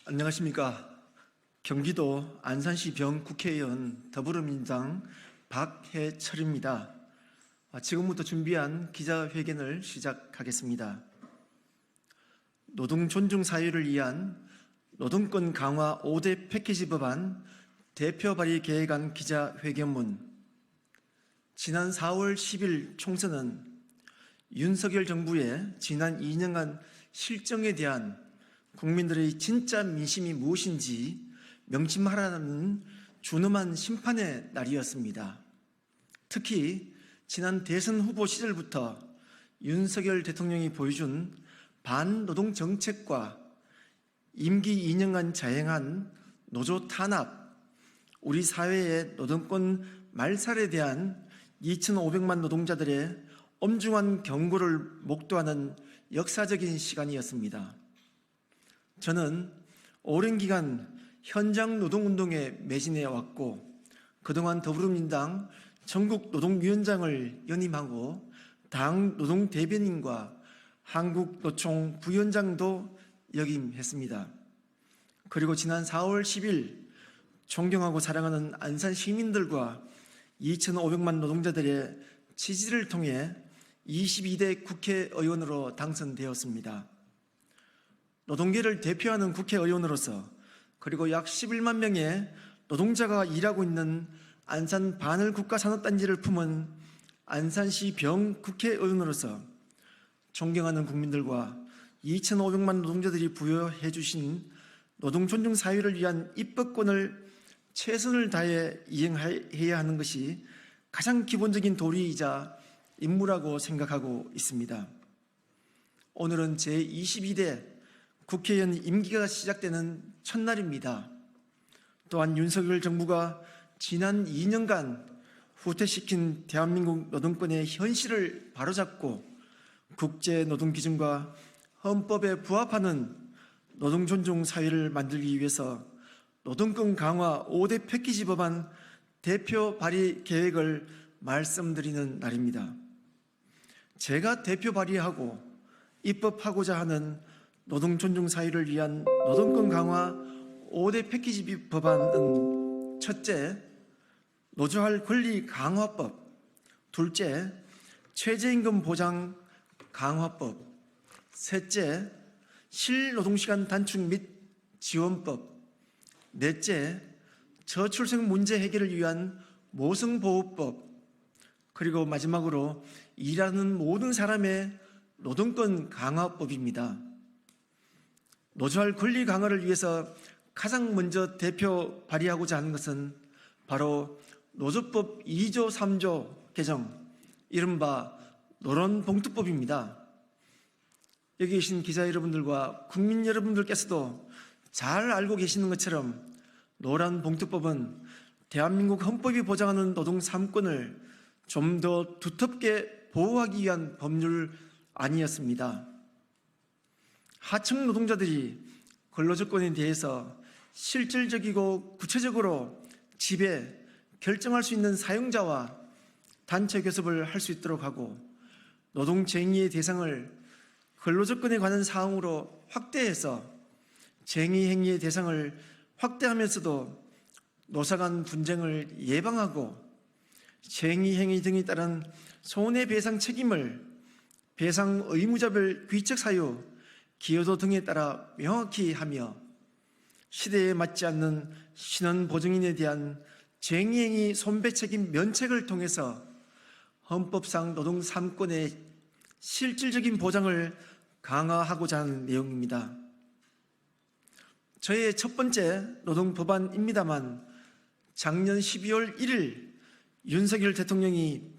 안녕하십니까. 경기도 안산시 병국회의원 더불어민주당 박해철입니다. 지금부터 준비한 기자회견을 시작하겠습니다. 노동 존중 사유를 위한 노동권 강화 5대 패키지 법안 대표 발의 계획안 기자회견문. 지난 4월 10일 총선은 윤석열 정부의 지난 2년간 실정에 대한 국민들의 진짜 민심이 무엇인지 명심하라는 준엄한 심판의 날이었습니다. 특히 지난 대선 후보 시절부터 윤석열 대통령이 보여준 반노동 정책과 임기 2년간 자행한 노조 탄압, 우리 사회의 노동권 말살에 대한 2,500만 노동자들의 엄중한 경고를 목도하는 역사적인 시간이었습니다. 저는 오랜 기간 현장 노동운동에 매진해 왔고 그동안 더불어민주당 전국노동위원장을 연임하고 당 노동대변인과 한국노총 부위원장도 역임했습니다. 그리고 지난 4월 10일 존경하고 사랑하는 안산 시민들과 2,500만 노동자들의 지지를 통해 22대 국회의원으로 당선되었습니다. 노동계를 대표하는 국회의원으로서 그리고 약 11만 명의 노동자가 일하고 있는 안산 바늘국가산업단지를 품은 안산시 병국회의원으로서 존경하는 국민들과 2,500만 노동자들이 부여해 주신 노동 존중 사유를 위한 입법권을 최선을 다해 이행해야 하는 것이 가장 기본적인 도리이자 임무라고 생각하고 있습니다. 오늘은 제22대 국회의원 임기가 시작되는 첫날입니다. 또한 윤석열 정부가 지난 2년간 후퇴시킨 대한민국 노동권의 현실을 바로잡고 국제노동기준과 헌법에 부합하는 노동존중 사회를 만들기 위해서 노동권 강화 5대 패키지 법안 대표 발의 계획을 말씀드리는 날입니다. 제가 대표 발의하고 입법하고자 하는 노동 존중 사유를 위한 노동권 강화 5대 패키지 법안은 첫째, 노조할 권리 강화법, 둘째, 최저임금 보장 강화법, 셋째, 실노동시간 단축 및 지원법, 넷째, 저출생 문제 해결을 위한 모성보호법, 그리고 마지막으로 일하는 모든 사람의 노동권 강화법입니다. 노조할 권리 강화를 위해서 가장 먼저 대표 발의하고자 하는 것은 바로 노조법 2조 3조 개정, 이른바 노론봉투법입니다. 여기 계신 기자 여러분들과 국민 여러분들께서도 잘 알고 계시는 것처럼 노란봉투법은 대한민국 헌법이 보장하는 노동 3권을 좀 더 두텁게 보호하기 위한 법률 아니었습니다. 하청 노동자들이 근로조건에 대해서 실질적이고 구체적으로 지배, 결정할 수 있는 사용자와 단체 교섭을 할 수 있도록 하고 노동쟁의의 대상을 근로조건에 관한 사항으로 확대해서 쟁의행위의 대상을 확대하면서도 노사간 분쟁을 예방하고 쟁의행위 등에 따른 손해배상 책임을 배상 의무자별 귀책 사유, 기여도 등에 따라 명확히 하며 시대에 맞지 않는 신원 보증인에 대한 쟁의행위 손배책임 면책을 통해서 헌법상 노동 3권의 실질적인 보장을 강화하고자 하는 내용입니다. 저의 첫 번째 노동법안입니다만 작년 12월 1일 윤석열 대통령이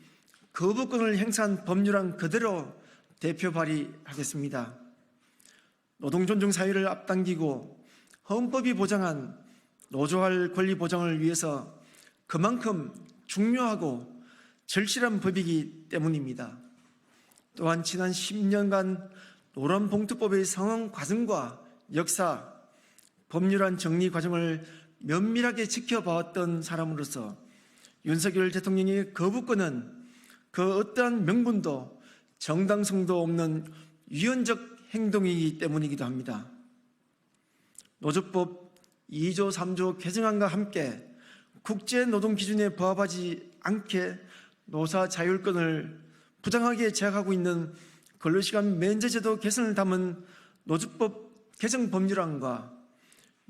거부권을 행사한 법률안 그대로 대표 발의하겠습니다. 노동존중 사유를 앞당기고 헌법이 보장한 노조할 권리 보장을 위해서 그만큼 중요하고 절실한 법이기 때문입니다. 또한 지난 10년간 노란봉투법의 상황 과정과 역사, 법률안 정리 과정을 면밀하게 지켜봐왔던 사람으로서 윤석열 대통령의 거부권은 그 어떠한 명분도 정당성도 없는 위헌적 행동이기 때문이기도 합니다. 노조법 2조 3조 개정안과 함께 국제노동 기준에 부합하지 않게 노사 자율권을 부당하게 제약하고 있는 근로시간 면제제도 개선을 담은 노조법 개정 법률안과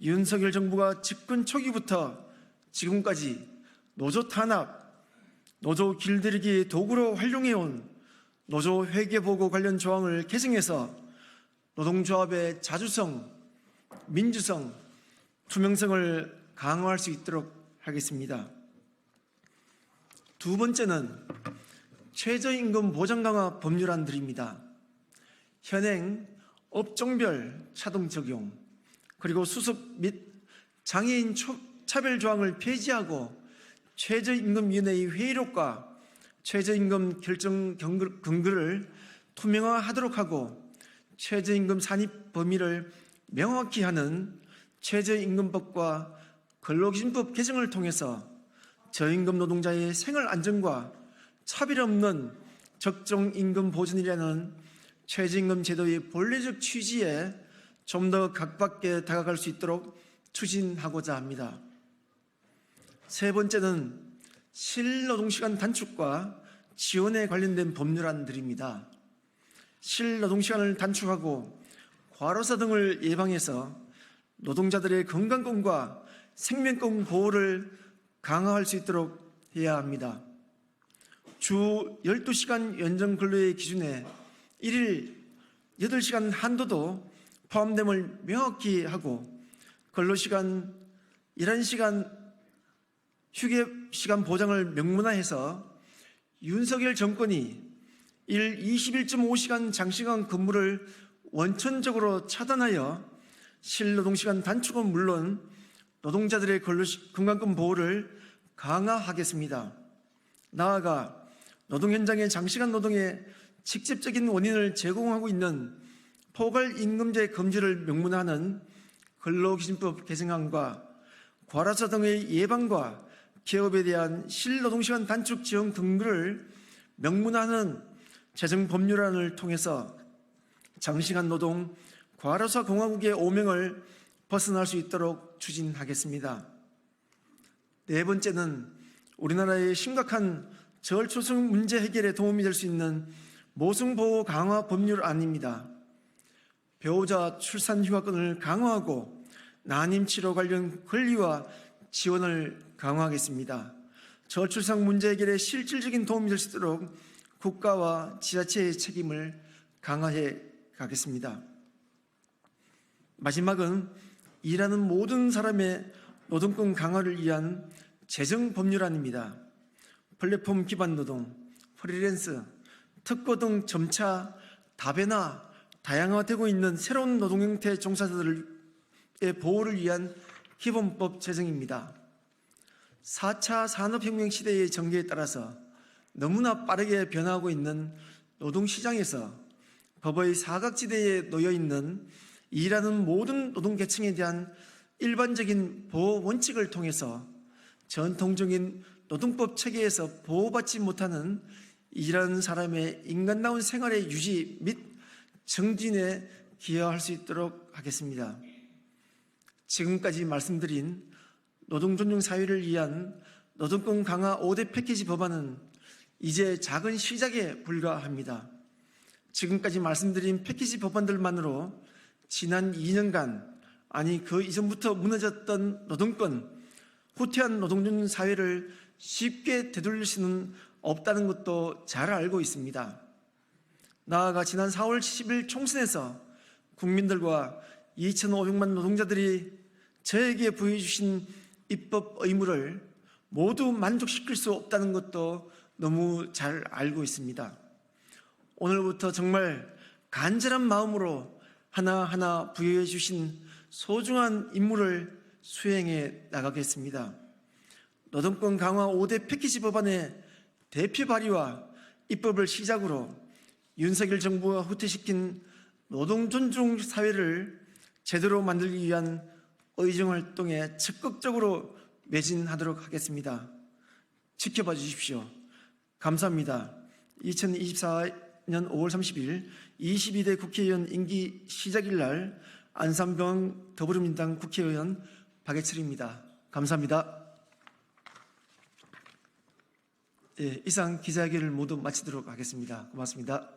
윤석열 정부가 집권 초기부터 지금까지 노조 탄압, 노조 길들이기 도구로 활용해온 노조 회계보고 관련 조항을 개정해서 노동조합의 자주성, 민주성, 투명성을 강화할 수 있도록 하겠습니다. 두 번째는 최저임금 보장 강화 법률안들입니다. 현행 업종별 차등 적용, 그리고 수습 및 장애인 차별 조항을 폐지하고 최저임금위원회의 회의록과 최저임금 결정 근거를 투명화하도록 하고 최저임금 산입 범위를 명확히 하는 최저임금법과 근로기준법 개정을 통해서 저임금 노동자의 생활 안정과 차별 없는 적정 임금 보전이라는 최저임금 제도의 본래적 취지에 좀 더 가깝게 다가갈 수 있도록 추진하고자 합니다. 세 번째는 실노동시간 단축과 지원에 관련된 법률안들입니다. 실노동시간을 단축하고 과로사 등을 예방해서 노동자들의 건강권과 생명권 보호를 강화할 수 있도록 해야 합니다. 주 12시간 연장 근로의 기준에 1일 8시간 한도도 포함됨을 명확히 하고 근로시간 11시간 휴게시간 보장을 명문화해서 윤석열 정권이 일 21.5시간 장시간 근무를 원천적으로 차단하여 실노동시간 단축은 물론 노동자들의 건강권 보호를 강화하겠습니다. 나아가 노동 현장의 장시간 노동의 직접적인 원인을 제공하고 있는 포괄임금제 금지를 명문화하는 근로기준법 개정안과 과로사 등의 예방과 기업에 대한 실노동시간 단축 지원 근거를 명문화하는 재정 법률안을 통해서 장시간 노동 과로사 공화국의 오명을 벗어날 수 있도록 추진하겠습니다. 네 번째는 우리나라의 심각한 저출생 문제 해결에 도움이 될 수 있는 모성보호 강화 법률안입니다. 배우자 출산 휴가권을 강화하고 난임치료 관련 권리와 지원을 강화하겠습니다. 저출산 문제 해결에 실질적인 도움이 될 수 있도록 국가와 지자체의 책임을 강화해 가겠습니다. 마지막은 일하는 모든 사람의 노동권 강화를 위한 재정 법률안입니다. 플랫폼 기반 노동, 프리랜서, 특고 등 점차 다변화, 다양화되고 있는 새로운 노동 형태 종사자들의 보호를 위한 기본법 제정입니다. 4차 산업혁명 시대의 전개에 따라서 너무나 빠르게 변화하고 있는 노동시장에서 법의 사각지대에 놓여있는 일하는 모든 노동계층에 대한 일반적인 보호 원칙을 통해서 전통적인 노동법 체계에서 보호받지 못하는 일하는 사람의 인간다운 생활의 유지 및 정진에 기여할 수 있도록 하겠습니다. 지금까지 말씀드린 노동존중 사회를 위한 노동권 강화 5대 패키지 법안은 이제 작은 시작에 불과합니다. 지금까지 말씀드린 패키지 법안들만으로 지난 2년간, 아니 그 이전부터 무너졌던 노동권, 후퇴한 노동존중 사회를 쉽게 되돌릴 수는 없다는 것도 잘 알고 있습니다. 나아가 지난 4월 10일 총선에서 국민들과 2,500만 노동자들이 저에게 부여해 주신 입법 의무를 모두 만족시킬 수 없다는 것도 너무 잘 알고 있습니다. 오늘부터 정말 간절한 마음으로 하나하나 부여해 주신 소중한 임무를 수행해 나가겠습니다. 노동권 강화 5대 패키지 법안의 대표 발의와 입법을 시작으로 윤석열 정부가 후퇴시킨 노동 존중 사회를 제대로 만들기 위한 의정활동에 적극적으로 매진하도록 하겠습니다. 지켜봐 주십시오. 감사합니다. 2024년 5월 30일 22대 국회의원 임기 시작일 날 안산병 더불어민주당 국회의원 박예철입니다. 감사합니다. 예, 이상 기자회견을 모두 마치도록 하겠습니다. 고맙습니다.